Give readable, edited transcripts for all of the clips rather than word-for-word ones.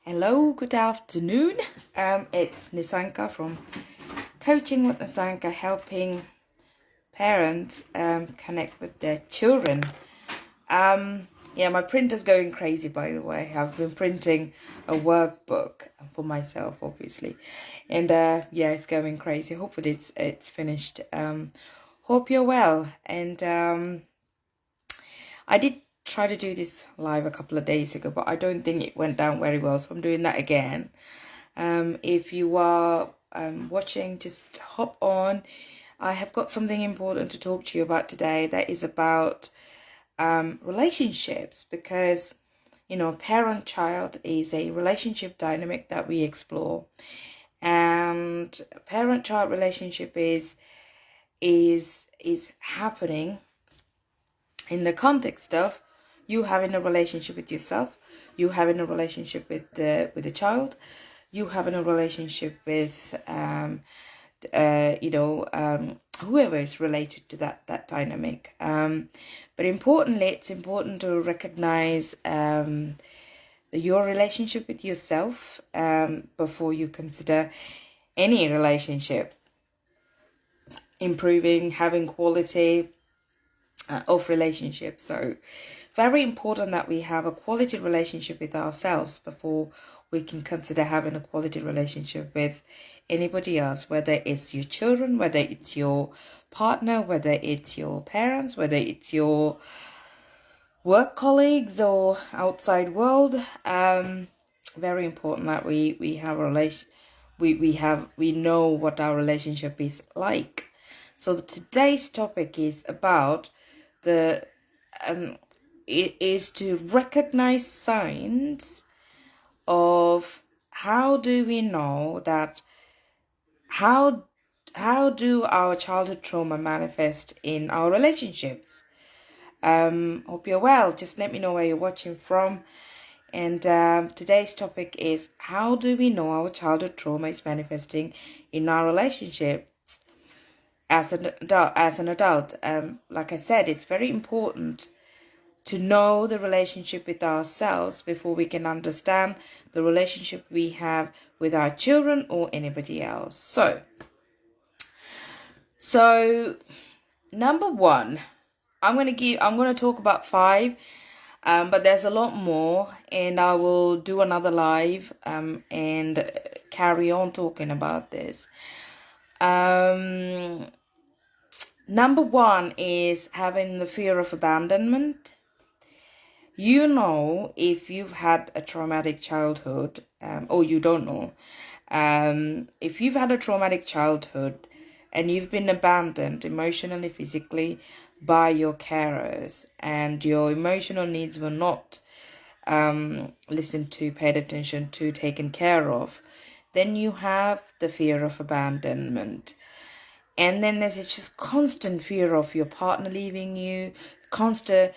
Hello, good afternoon. It's Nisanka from Coaching with Nisanka, helping parents connect with their children. My printer's going crazy, by the way. I've been printing a workbook for myself, obviously, and it's going crazy. Hopefully, it's finished. Hope you're well, and I did try to do this live a couple of days ago, but I don't think it went down very well, so I'm doing that again. If you are watching, just hop on. I have got something important to talk to you about today that is about relationships, because parent-child is a relationship dynamic that we explore, and parent-child relationship is happening in the context of you having a relationship with yourself, you having a relationship with the child, you having a relationship with whoever is related to that dynamic. But importantly, it's important to recognize your relationship with yourself before you consider any relationship improving, having quality of relationship. So very important that we have a quality relationship with ourselves before we can consider having a quality relationship with anybody else, whether it's your children, whether it's your partner, whether it's your parents, whether it's your work colleagues or outside world. Very important that we have a relation, we know what our relationship is like. So today's topic is about it is to recognize signs of how do we know that how do our childhood trauma manifest in our relationships. Hope you're well. Just let me know where you're watching from. And today's topic is how do we know our childhood trauma is manifesting in our relationship as an adult. Like I said, it's very important to know the relationship with ourselves before we can understand the relationship we have with our children or anybody else. So number one, I'm going to talk about 5, but there's a lot more, and I will do another live and carry on talking about this. Number 1 is having the fear of abandonment. If you've had a traumatic childhood, or you don't know, if you've had a traumatic childhood and you've been abandoned emotionally, physically by your carers, and your emotional needs were not listened to, paid attention to, taken care of, then you have the fear of abandonment. And then there's just constant fear of your partner leaving you, constant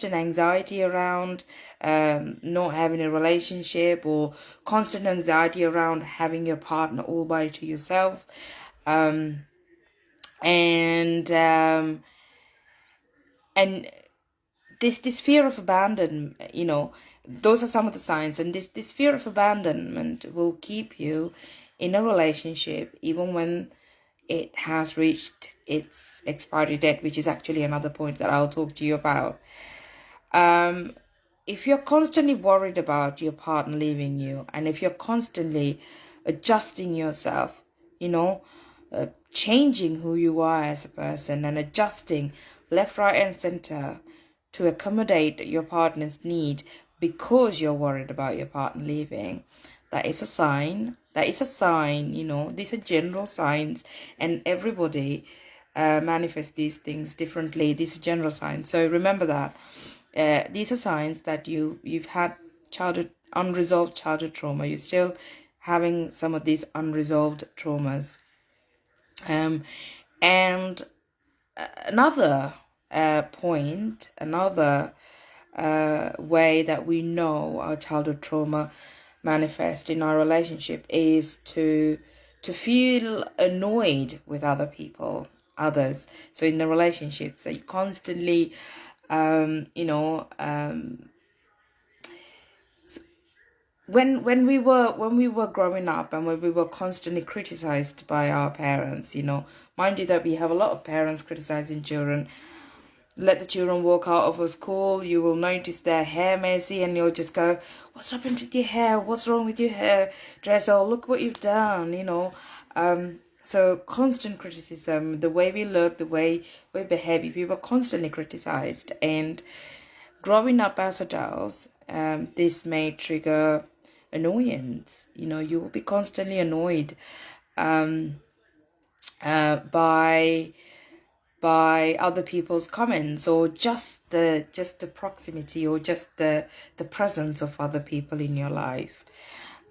anxiety around not having a relationship, or constant anxiety around having your partner all by to yourself. And this fear of abandonment, those are some of the signs. And this fear of abandonment will keep you in a relationship even when it has reached its expiry date, which is actually another point that I'll talk to you about. If you're constantly worried about your partner leaving you, and if you're constantly adjusting yourself, changing who you are as a person and adjusting left, right, and center to accommodate your partner's need because you're worried about your partner leaving, that is a sign. These are general signs, and everybody manifests these things differently. These are general signs. So remember that these are signs that you've had unresolved childhood trauma. You're still having some of these unresolved traumas. And another point, another way that we know our childhood trauma manifest in our relationship is to feel annoyed with others. So in the relationship, so you constantly when we were growing up, and when we were constantly criticized by our parents, mind you that we have a lot of parents criticizing children. Let the children walk out of a school, you will notice their hair messy, and you'll just go, what's happened with your hair? What's wrong with your hair dress? Oh, look what you've done, So constant criticism, the way we look, the way we behave, we were constantly criticized. And growing up as adults, this may trigger annoyance. You will be constantly annoyed by other people's comments, or just the proximity, or just the presence of other people in your life.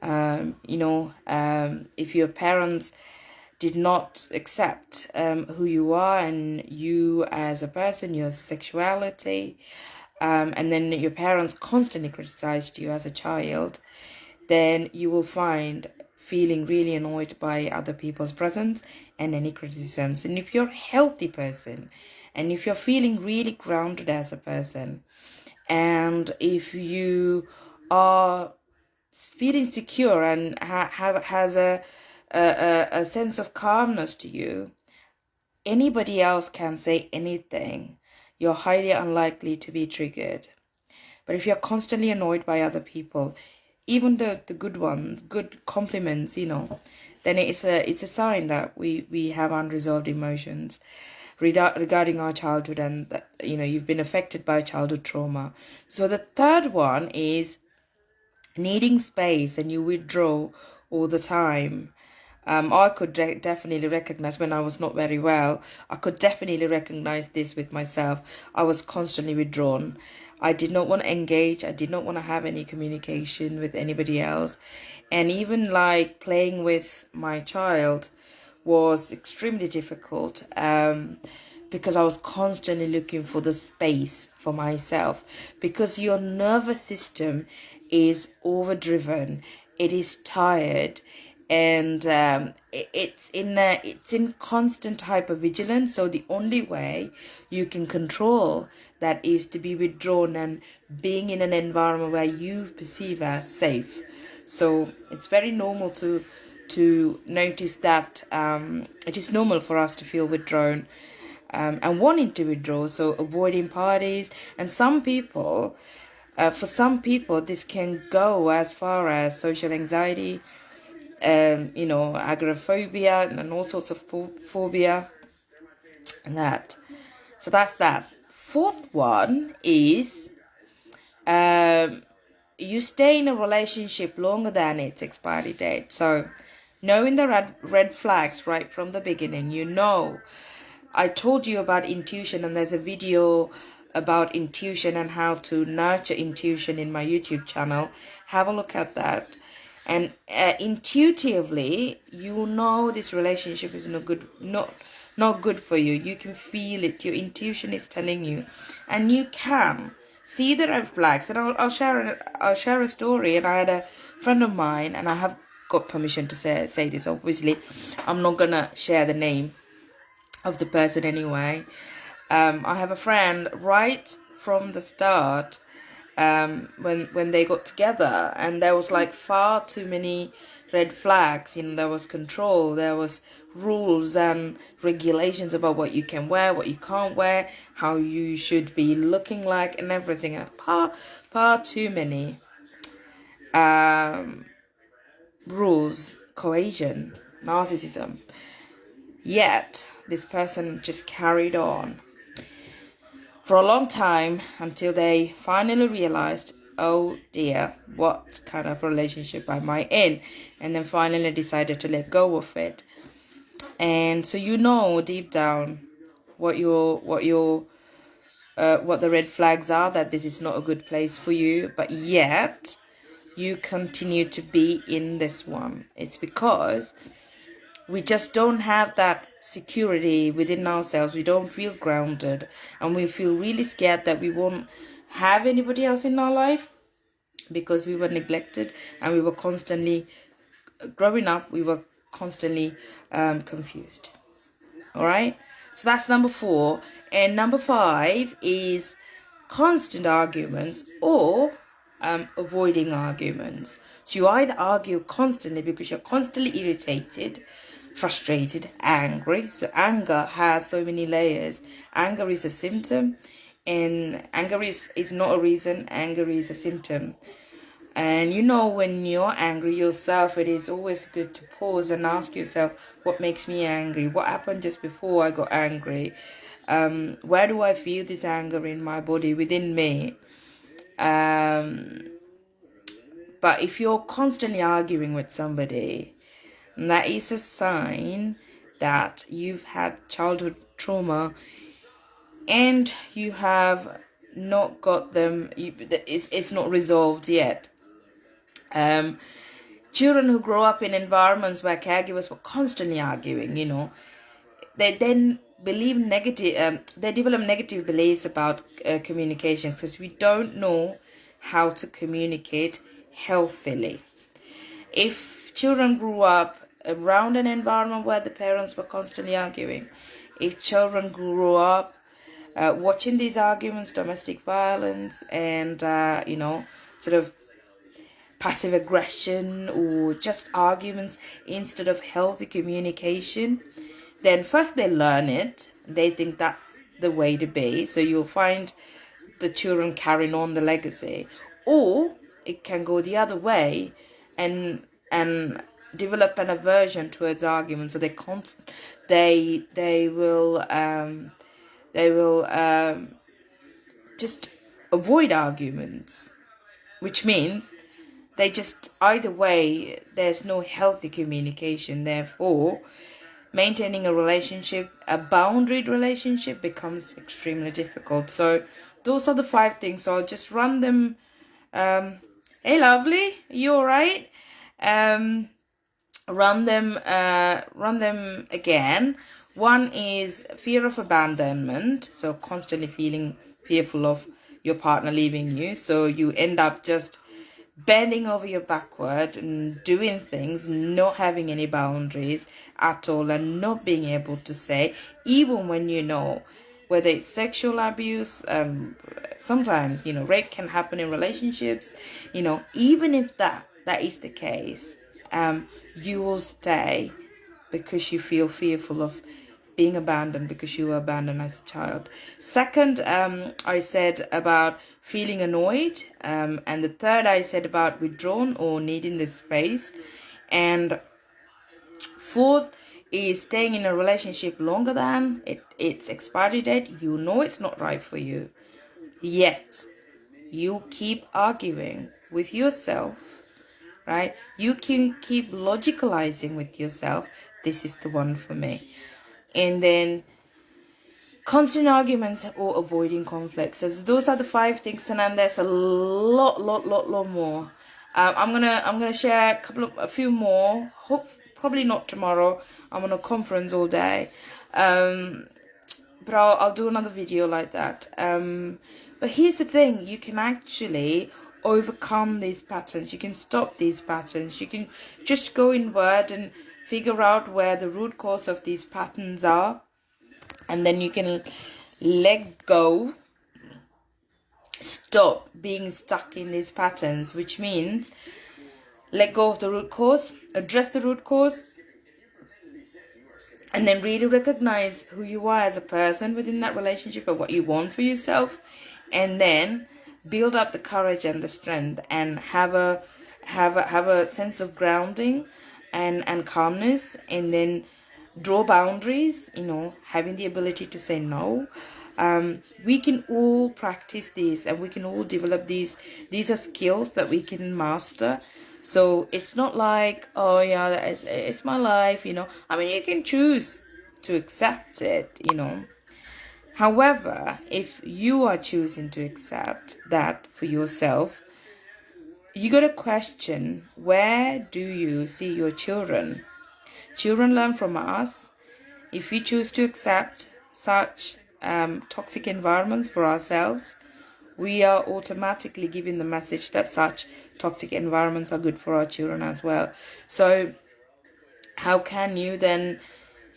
If your parents did not accept who you are, and you as a person, your sexuality, and then your parents constantly criticized you as a child, then you will find feeling really annoyed by other people's presence and any criticisms. And if you're a healthy person, and if you're feeling really grounded as a person, and if you are feeling secure and has a sense of calmness to you, anybody else can say anything. You're highly unlikely to be triggered. But if you're constantly annoyed by other people, even the good ones, good compliments, then it's a sign that we have unresolved emotions regarding our childhood, and that, you've been affected by childhood trauma. So the third one is needing space, and you withdraw all the time. I could definitely recognize when I was not very well. I could definitely recognize this with myself. I was constantly withdrawn. I did not want to engage. I did not want to have any communication with anybody else. And even like playing with my child was extremely difficult, because I was constantly looking for the space for myself, because your nervous system is overdriven, it is tired, and it's in constant hypervigilance. So the only way you can control that is to be withdrawn and being in an environment where you perceive as safe. So it's very normal to notice that it is normal for us to feel withdrawn, and wanting to withdraw, so avoiding parties. And for some people, this can go as far as social anxiety, agoraphobia, and all sorts of phobia, and that. So that's that. Fourth one is you stay in a relationship longer than its expiry date. So knowing the red flags right from the beginning, I told you about intuition, and there's a video about intuition and how to nurture intuition in my YouTube channel. Have a look at that. And intuitively, this relationship is not good for you. You can feel it. Your intuition is telling you, and you can see the red flags. And I'll share a story. And I had a friend of mine, and I have got permission to say this. Obviously, I'm not gonna share the name of the person anyway. I have a friend right from the start, when they got together, and there was like far too many red flags. There was control, there was rules and regulations about what you can wear, what you can't wear, how you should be looking like, and everything. Far too many rules, coercion, narcissism. Yet this person just carried on for a long time, until they finally realized, oh dear, what kind of relationship am I in? And then finally decided to let go of it. And so deep down what the red flags are, that this is not a good place for you, but yet you continue to be in this one. It's because we just don't have that security within ourselves. We don't feel grounded, and we feel really scared that we won't have anybody else in our life, because we were neglected, and we were constantly growing up. We were constantly confused. All right. So that's number 4. And number 5 is constant arguments or avoiding arguments. So you either argue constantly because you're constantly irritated, frustrated, angry. So anger has so many layers. Anger is a symptom, and anger is not a reason. Anger is a symptom. And when you're angry yourself, it is always good to pause and ask yourself, what makes me angry? What happened just before I got angry? Where do I feel this anger in my body, within me? But if you're constantly arguing with somebody, that is a sign that you've had childhood trauma and you have not got them, it's not resolved yet. Children who grow up in environments where caregivers were constantly arguing, they then they develop negative beliefs about communications, because we don't know how to communicate healthily. If children grew up around an environment where the parents were constantly arguing, if children grew up watching these arguments, domestic violence, and sort of passive aggression or just arguments instead of healthy communication, then first they learn it. They think that's the way to be. So you'll find the children carrying on the legacy. Or it can go the other way and develop an aversion towards arguments. So they will just avoid arguments, which means they just, either way, there's no healthy communication. Therefore, maintaining a relationship, a boundaried relationship, becomes extremely difficult. So those are the 5 things. So I'll just run them. Hey, lovely, you all right? Run them again. 1 is fear of abandonment. So constantly feeling fearful of your partner leaving you. So you end up just bending over your backward and doing things, not having any boundaries at all, and not being able to say, even when whether it's sexual abuse, sometimes rape can happen in relationships. Even if that is the case, you will stay because you feel fearful of being abandoned, because you were abandoned as a child. 2nd, I said about feeling annoyed, and the 3rd I said about withdrawn or needing the space, and 4th is staying in a relationship longer than its expiry date. It's not right for you, yet you keep arguing with yourself, right? You can keep logicalizing with yourself, this is the one for me. And then constant arguments or avoiding conflicts. So those are the 5 things, and then there's a lot more. I'm gonna share a few more. Probably not tomorrow. I'm on a conference all day, but I'll do another video like that. But here's the thing: you can actually overcome these patterns. You can stop these patterns. You can just go inward and figure out where the root cause of these patterns are, and then you can let go, stop being stuck in these patterns, which means let go of the root cause, address the root cause, and then really recognize who you are as a person within that relationship and what you want for yourself, and then build up the courage and the strength, and have a sense of grounding and calmness, and then draw boundaries, having the ability to say no. We can all practice this, and we can all develop these. These are skills that we can master. So it's not like, oh yeah, it's my life, you can choose to accept it, However, if you are choosing to accept that for yourself, you got to question, where do you see your children? Children learn from us. If we choose to accept such toxic environments for ourselves, we are automatically giving the message that such toxic environments are good for our children as well. So how can you then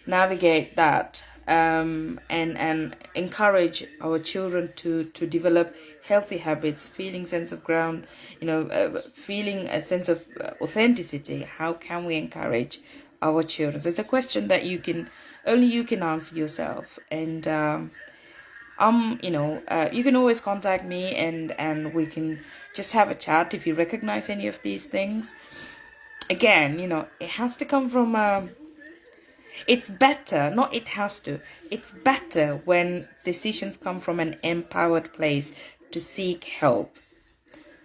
navigate that? and encourage our children to develop healthy habits, feeling sense of ground, feeling a sense of authenticity. How can we encourage our children? So it's a question that only you can answer yourself. And you can always contact me, and we can just have a chat if you recognize any of these things. Again, it has to come from it's better, not it has to. It's better when decisions come from an empowered place to seek help.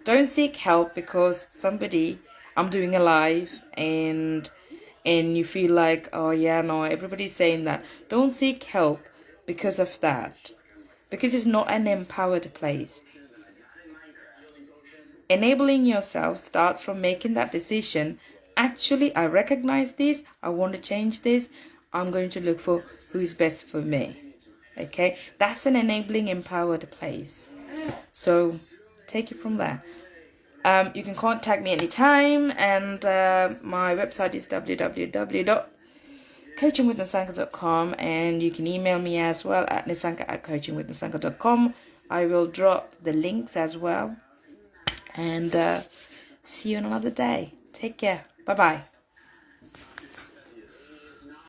Don't seek help because I'm doing a live and you feel like, oh yeah, no, everybody's saying that. Don't seek help because of that. Because it's not an empowered place. Enabling yourself starts from making that decision. Actually, I recognize this. I want to change this. I'm going to look for who is best for me. Okay, that's an enabling, empowered place. So take it from there. You can contact me anytime, and my website is www.coachingwithnasanka.com, and you can email me as well at nasanka@coachingwithnasanka.com. I will drop the links as well. And see you on another day. Take care. Bye-bye.